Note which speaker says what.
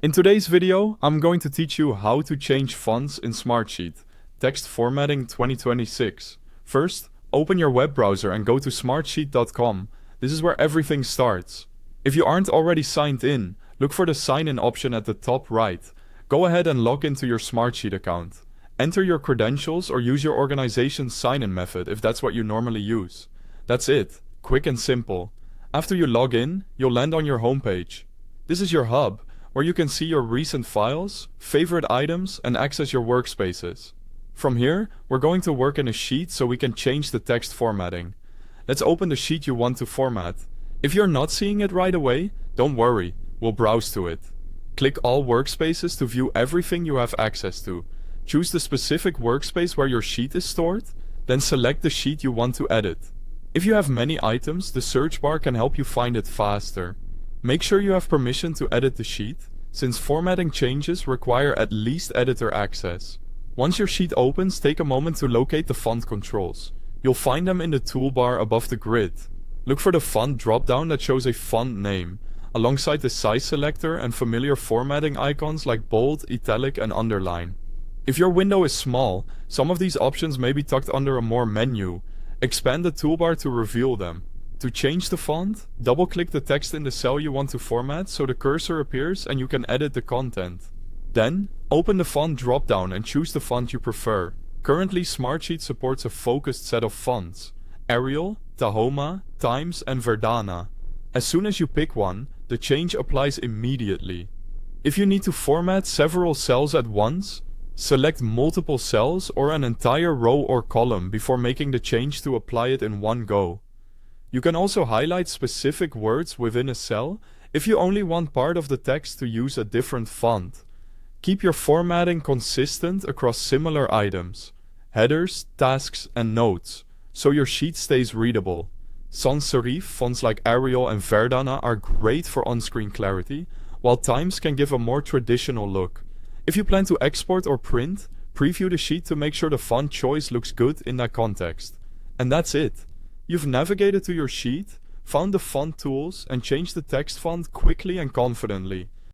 Speaker 1: In today's video, I'm going to teach you how to change fonts in Smartsheet, Text Formatting 2026. First, open your web browser and go to smartsheet.com. This is where everything starts. If you aren't already signed in, look for the sign in option at the top right. Go ahead and log into your Smartsheet account. Enter your credentials or use your organization's sign-in method if that's what you normally use. That's it, quick and simple. After you log in, you'll land on your homepage. This is your hub, where you can see your recent files, favorite items, and access your workspaces. From here, we're going to work in a sheet so we can change the text formatting. Let's open the sheet you want to format. If you're not seeing it right away, don't worry, we'll browse to it. Click All Workspaces to view everything you have access to. Choose the specific workspace where your sheet is stored, then select the sheet you want to edit. If you have many items, the search bar can help you find it faster. Make sure you have permission to edit the sheet, since formatting changes require at least editor access. Once your sheet opens, take a moment to locate the font controls. You'll find them in the toolbar above the grid. Look for the font drop-down that shows a font name, alongside the size selector and familiar formatting icons like bold, italic, and underline. If your window is small, some of these options may be tucked under a More menu. Expand the toolbar to reveal them. To change the font, double-click the text in the cell you want to format so the cursor appears and you can edit the content. Then, open the font drop-down and choose the font you prefer. Currently, Smartsheet supports a focused set of fonts: Arial, Tahoma, Times, and Verdana. As soon as you pick one, the change applies immediately. If you need to format several cells at once, select multiple cells or an entire row or column before making the change to apply it in one go. You can also highlight specific words within a cell if you only want part of the text to use a different font. Keep your formatting consistent across similar items, headers, tasks, and notes, so your sheet stays readable. Sans serif fonts like Arial and Verdana are great for on-screen clarity, while Times can give a more traditional look. If you plan to export or print, preview the sheet to make sure the font choice looks good in that context. And that's it. You've navigated to your sheet, found the font tools, and changed the text font quickly and confidently.